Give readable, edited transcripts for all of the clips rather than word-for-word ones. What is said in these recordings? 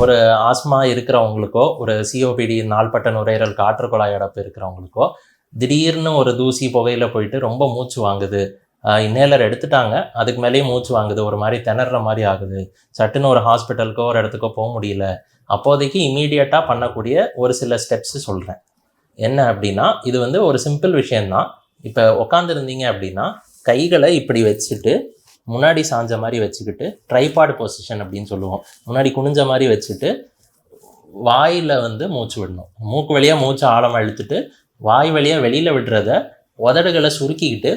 ஒரு ஆஸ்மா இருக்கிறவங்களுக்கோ, ஒரு சிஓபிடி நாள்பட்ட நுரையீரல் காற்று குழாய் அடைப்பு இருக்கிறவங்களுக்கோ, திடீர்னு ஒரு தூசி புகையில போயிட்டு ரொம்ப மூச்சு வாங்குது. இன்னேலர் எடுத்துட்டாங்க. அதுக்கு மேலேயும் மூச்சு வாங்குது. ஒரு மாரி திணறுற மாரி ஆகுது. சட்டுன்னு ஒரு ஹாஸ்பிட்டலுக்கோ, ஒரு இடத்துக்கோ முடியல. அப்போதைக்கு இம்மீடியட்டா பண்ணக்கூடிய ஒரு சில ஸ்டெப்ஸ் சொல்றேன். என்ன அப்படின்னா, இது வந்து ஒரு சிம்பிள் விஷயம் தான். இப்ப உட்காந்துருந்தீங்க அப்படின்னா, கைகள இப்படி வச்சுட்டு, முன்னாடி சாஞ்ச மாரி வச்சுக்கிட்டு, ட்ரைபாட் பொசிஷன் அப்படின்னு சொல்லுவோம். முன்னாடி குனிஞ்ச மாரி வச்சுட்டு, வாயில வந்து மூச்சு விடணும். மூக்கு வழியா மூச்ச ஆழமா இழுத்துட்டு, வாய் வழியா வெளியில விடுறத உதடுகள சுருக்கிக்கிட்டு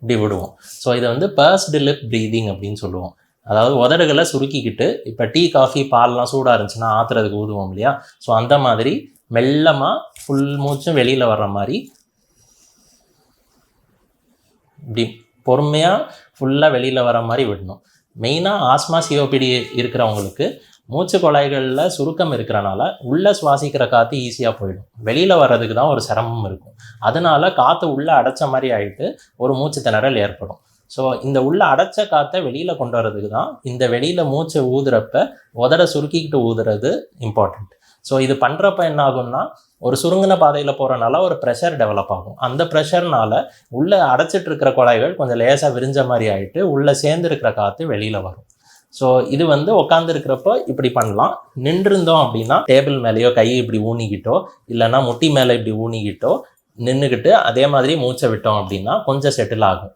இப்படி விடுவோம். ஸோ இதை வந்து பர்ஸ்டு லிப் ப்ரீதிங் அப்படின்னு சொல்லுவோம். அதாவது உதடுகளை சுருக்கிக்கிட்டு, இப்போ டீ காஃபி பால்லாம் சூடாக இருந்துச்சுன்னா ஆற்றுறதுக்கு ஊதுவோம் இல்லையா? ஸோ அந்த மாதிரி மெல்லமாக ஃபுல் மூச்சும் வெளியில் வர்ற மாதிரி இப்படி பொறுமையாக ஃபுல்லாக வெளியில் வர மாதிரி விடணும். மெயினாக ஆஸ்மா சிஓபிடி இருக்கிறவங்களுக்கு மூச்சு குழாய்களில் சுருக்கம் இருக்கிறனால உள்ளே சுவாசிக்கிற காற்று ஈஸியாக போயிடும். வெளியில் வர்றதுக்கு தான் ஒரு சிரமம் இருக்கும். அதனால காற்று உள்ளே அடைச்ச மாதிரி ஆகிட்டு ஒரு மூச்சு திணறல் ஏற்படும். ஸோ இந்த உள்ள அடைச்ச காற்றை வெளியில் கொண்டு வர்றதுக்கு தான் இந்த வெளியில் மூச்சை ஊதுறப்ப உதட சுருக்கிக்கிட்டு ஊதுறது இம்பார்ட்டண்ட். ஸோ இது பண்ணுறப்ப என்ன ஆகும்னா, ஒரு சுருங்கின பாதையில் போகிறனால ஒரு ப்ரெஷர் டெவலப் ஆகும். அந்த ப்ரெஷர்னால உள்ளே அடைச்சிட்டு இருக்கிற குழாய்கள் கொஞ்சம் லேசாக விரிஞ்ச மாதிரி ஆகிட்டு உள்ளே சேர்ந்துருக்கிற காற்று வெளியில் வரும். ஸோ இது வந்து உட்காந்துருக்கிறப்ப இப்படி பண்ணலாம். நின்றுருந்தோம் அப்படின்னா டேபிள் மேலேயோ கை இப்படி ஊனிக்கிட்டோ, இல்லைன்னா முட்டி மேலே இப்படி ஊனிக்கிட்டோ நின்றுக்கிட்டு அதே மாதிரி மூச்சை விட்டோம் அப்படின்னா கொஞ்சம் செட்டில் ஆகும்.